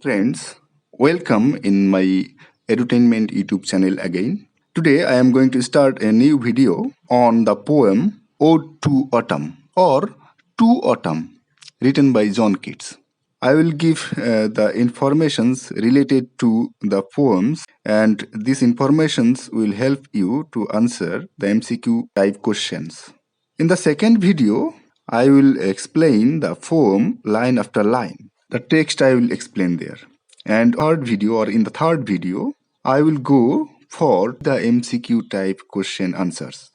Friends, welcome in my edutainment YouTube channel again. Today I am going to start a new video on the poem Ode to Autumn or To Autumn written by John Keats. I will give the informations related to the poems, and these informations will help you to answer the MCQ type questions. In the second video, I will explain the poem line after line. The text I will explain there. And in the third video, I will go for the MCQ type question answers.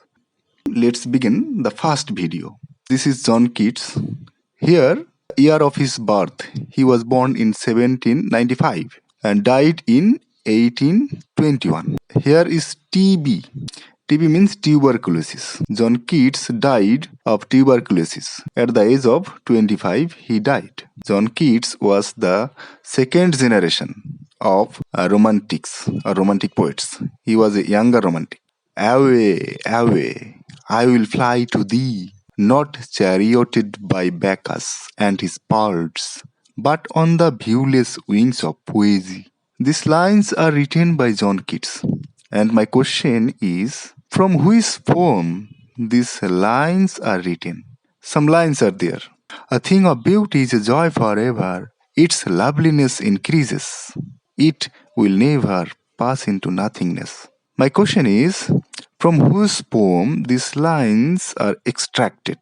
Let's begin the first video. This is John Keats. Here, year of his birth. He was born in 1795 and died in 1821. Here is TB. TB means tuberculosis. John Keats died of tuberculosis. At the age of 25, he died. John Keats was the second generation of romantics or romantic poets. He was a younger romantic. Away, away, I will fly to thee, not charioted by Bacchus and his birds, but on the viewless wings of poesy. These lines are written by John Keats. And my question is, from which poem these lines are written? Some lines are there. A thing of beauty is a joy forever. Its loveliness increases. It will never pass into nothingness. My question is, from whose poem these lines are extracted?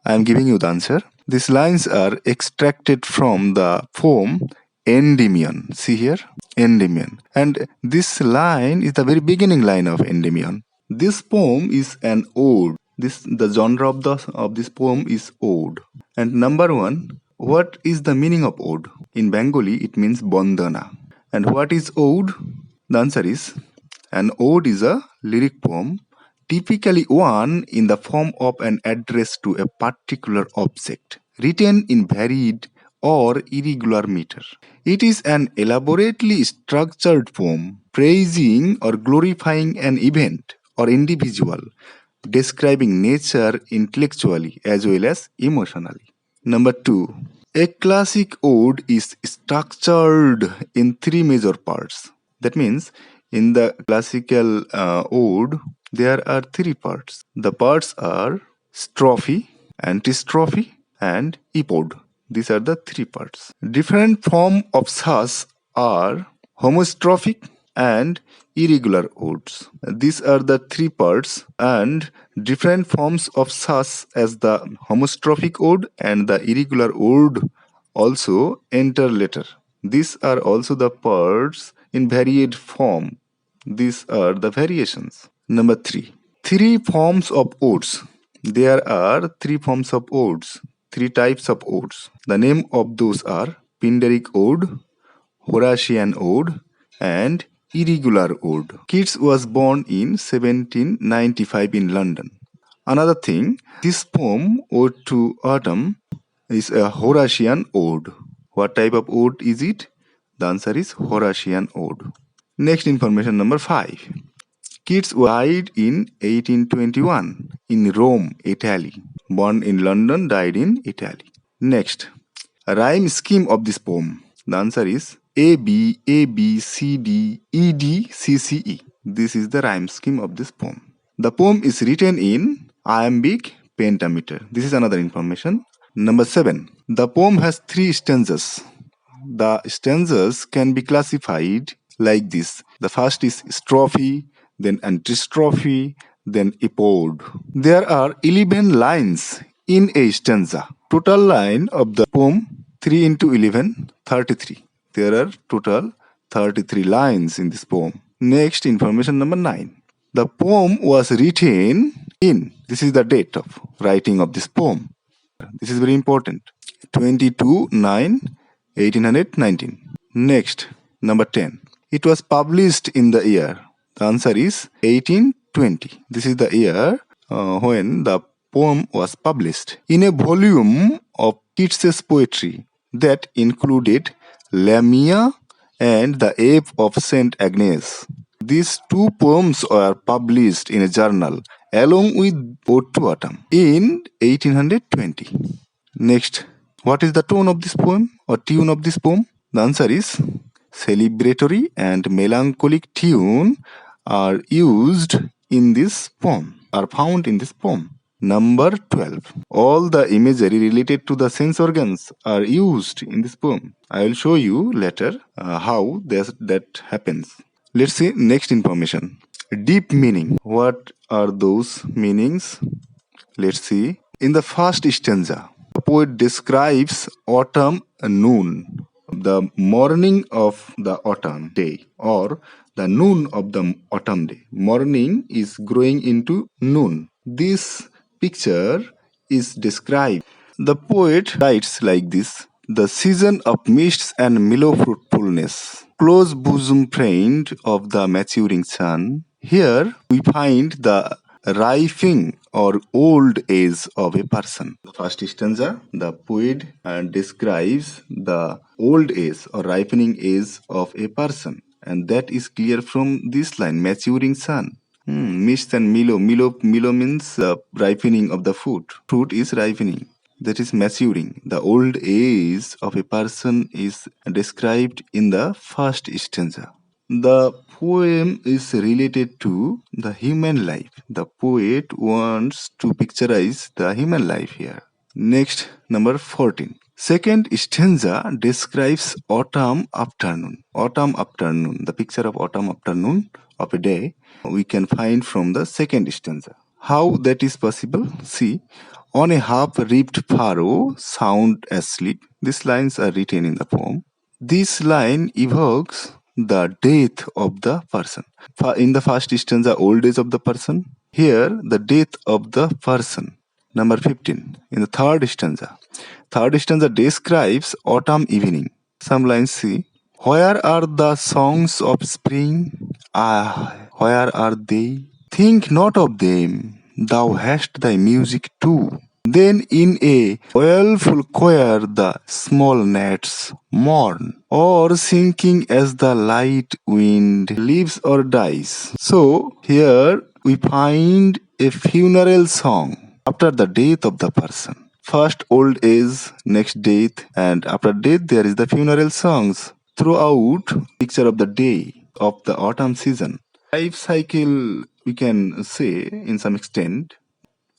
I am giving you the answer. These lines are extracted from the poem Endymion. See here, Endymion. And this line is the very beginning line of Endymion. This poem is an ode. The genre of this poem is ode. And number one, what is the meaning of ode? In Bengali, it means bandhana. And what is ode? The answer is, an ode is a lyric poem, typically one in the form of an address to a particular object, written in varied or irregular meter. It is an elaborately structured poem praising or glorifying an event or individual, describing nature intellectually as well as emotionally. Number two, a classic ode is structured in three major parts. That means in the classical ode, there are three parts. The parts are strophe, antistrophe, and epode. These are the three parts. Different forms of thus are homostrophic and irregular odes. These are the three parts, and different forms of thus as the homostrophic ode and the irregular ode also enter later. These are also the parts in varied form. These are the variations. Number three, three forms of odes. There are three forms of odes, three types of odes. The name of those are Pindaric ode, Horatian ode, and irregular ode. Keats was born in 1795 in London. Another thing, this poem, Ode to Autumn, is a Horatian ode. What type of ode is it? The answer is Horatian ode. Next information, number 5. Keats died in 1821 in Rome, Italy. Born in London, died in Italy. Next, a rhyme scheme of this poem. The answer is A, B, A, B, C, D, E, D, C, C, E. This is the rhyme scheme of this poem. The poem is written in iambic pentameter. This is another information. Number 7. The poem has 3 stanzas. The stanzas can be classified like this. The first is strophe, then antistrophe, then epode. There are 11 lines in a stanza. Total line of the poem 3 into 11, 33. There are total 33 lines in this poem. Next, information number 9. The poem was written in, this is the date of writing of this poem. This is very important. 22/9/1819. Next, number 10. It was published in the year. The answer is 1820. This is the year when the poem was published. In a volume of Keats's poetry that included Lamia and the Ave of St. Agnes. These 2 poems were published in a journal along with Ode to Autumn in 1820. Next, what is the tone of this poem or tune of this poem? The answer is celebratory and melancholic tune are used in this poem, are found in this poem. Number 12. All the imagery related to the sense organs are used in this poem. I will show you later how that happens. Let's see next information. Deep meaning. What are those meanings? Let's see. In the first stanza, the poet describes autumn noon, the morning of the autumn day, or the noon of the autumn day. Morning is growing into noon. This picture is described. The poet writes like this: the season of mists and mellow fruitfulness, close bosom friend of the maturing sun. Here we find the ripening or old age of a person. The first stanza, the poet describes the old age or ripening age of a person, and that is clear from this line, maturing sun. Mist and mellow. Mellow means ripening of the fruit. Fruit is ripening. That is maturing. The old age of a person is described in the first stanza. The poem is related to the human life. The poet wants to picturize the human life here. Next, number 14. Second stanza describes autumn afternoon. Autumn afternoon. The picture of autumn afternoon of a day we can find from the second stanza. How that is possible? See, on a half-ribbed furrow, sound asleep. These lines are written in the poem. This line evokes the death of the person. In the first stanza, old age of the person. Here, the death of the person. Number 15. In the third stanza describes autumn evening. Some lines see, where are the songs of spring? Ah, where are they? Think not of them, thou hast thy music too. Then in a wailful choir the small gnats mourn, or sinking as the light wind lives or dies. So here we find a funeral song after the death of the person. First old age, next death, and after death there is the funeral songs. Throughout, picture of the day of the autumn season. Life cycle we can say in some extent.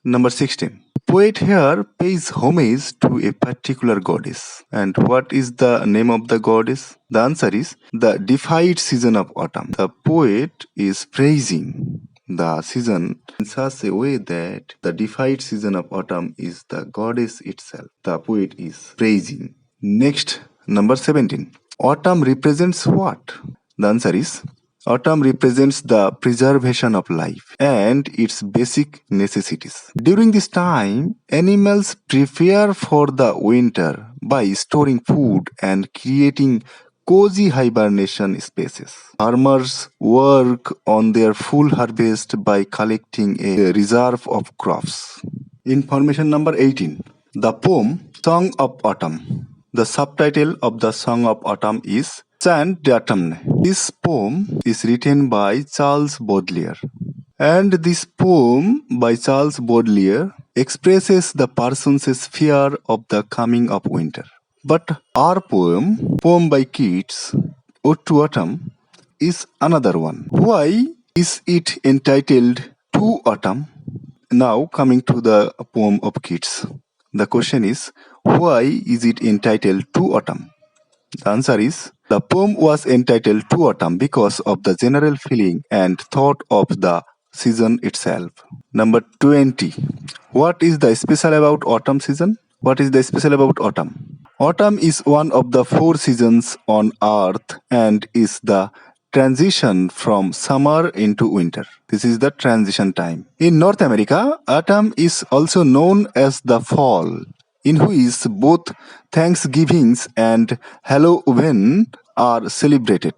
Number 16. Poet here pays homage to a particular goddess. And what is the name of the goddess? The answer is the deified season of autumn. The poet is praising the season in such a way that the deified season of autumn is the goddess itself. The poet is praising. Next, number 17. Autumn represents what? The answer is autumn represents the preservation of life and its basic necessities. During this time, animals prepare for the winter by storing food and creating cozy hibernation spaces. Farmers work on their full harvest by collecting a reserve of crops. Information number 18. The poem Song of Autumn. The subtitle of the Song of Autumn is Chant d'Automne. This poem is written by Charles Baudelaire. And this poem by Charles Baudelaire expresses the person's fear of the coming of winter. But our poem by Keats, Ode to Autumn, is another one. Why is it entitled To Autumn? Now coming to the poem of Keats. The question is, why is it entitled To Autumn? The answer is, the poem was entitled To Autumn because of the general feeling and thought of the season itself. Number 20. What is the special about autumn season? What is the special about autumn? Autumn is one of the 4 seasons on earth and is the transition from summer into winter. This is the transition time. In North America, autumn is also known as the fall, in which both Thanksgivings and Halloween are celebrated.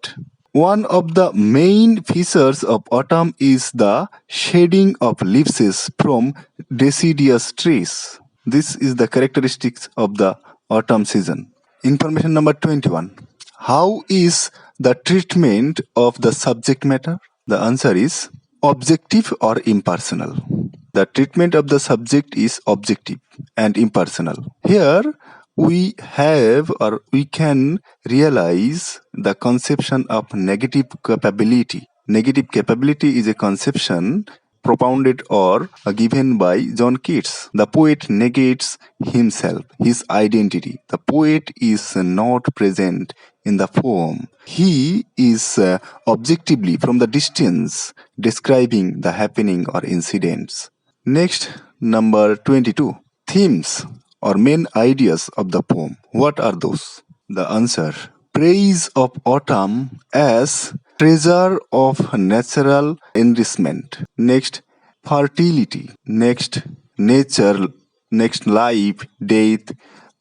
One of the main features of autumn is the shedding of leaves from deciduous trees. This is the characteristics of the autumn season. Information number 21. How is the treatment of the subject matter? The answer is objective or impersonal. The treatment of the subject is objective and impersonal. Here we have or we can realize the conception of negative capability. Negative capability is a conception propounded or given by John Keats. The poet negates himself, his identity. The poet is not present in the poem. He is objectively from the distance describing the happening or incidents. Next, number 22. Themes or main ideas of the poem. What are those? The answer: praise of autumn as treasure of natural enrichment. Next, fertility. Next, nature. Next, life, death,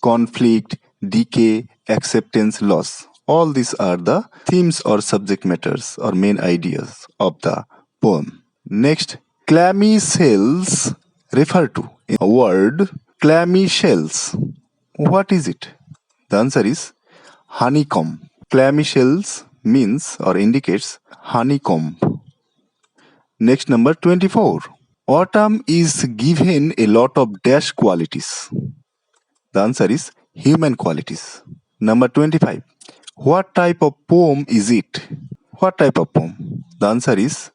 conflict, decay, acceptance, loss. All these are the themes or subject matters or main ideas of the poem. Next, clammy shells refer to in a word clammy shells. What is it? The answer is honeycomb. Clammy shells means or indicates honeycomb. Next, number 24. Autumn is given a lot of dash qualities. The answer is human qualities. Number 25. What type of poem is it? What type of poem? The answer is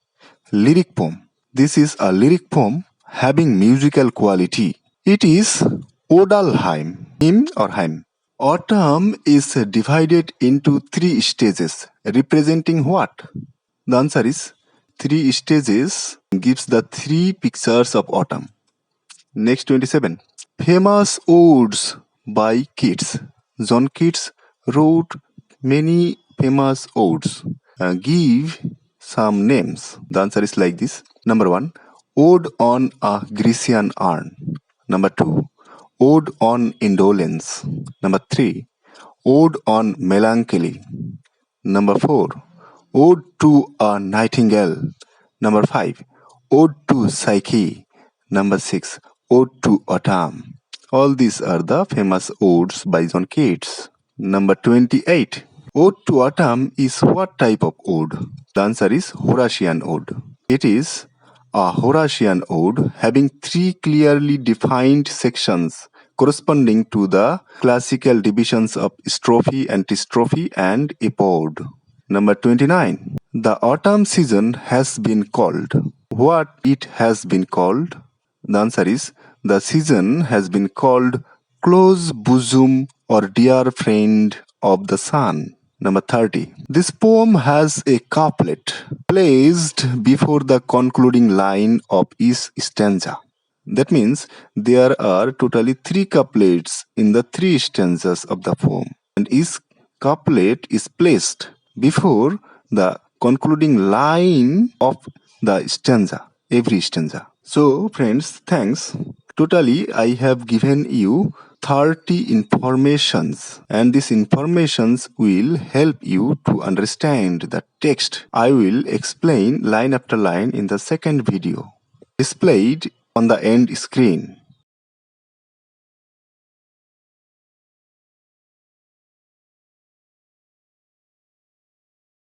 lyric poem. This is a lyric poem having musical quality. It is odal hymn or hymn. Autumn is divided into 3 stages, representing what? The answer is 3 stages gives the 3 pictures of autumn. Next, 27. Famous odes by Keats. John Keats wrote many famous odes. Give some names. The answer is like this. Number 1, Ode on a Grecian Urn. Number 2, Ode on Indolence. Number 3, Ode on Melancholy. Number 4, Ode to a Nightingale. Number 5, Ode to Psyche. Number 6, Ode to Autumn. All these are the famous odes by John Keats. Number 28. Ode to Autumn is what type of ode? The answer is Horatian ode. It is a Horatian ode having 3 clearly defined sections corresponding to the classical divisions of strophe, antistrophe, and epode. Number 29. The autumn season has been called. What it has been called? The answer is the season has been called close bosom or dear friend of the sun. Number 30. This poem has a couplet placed before the concluding line of each stanza. That means there are totally 3 couplets in the 3 stanzas of the poem, and each couplet is placed before the concluding line of the stanza, every stanza. So friends, thanks. Totally I have given you 30 informations, and these informations will help you to understand the text. I will explain line after line in the second video displayed on the end screen.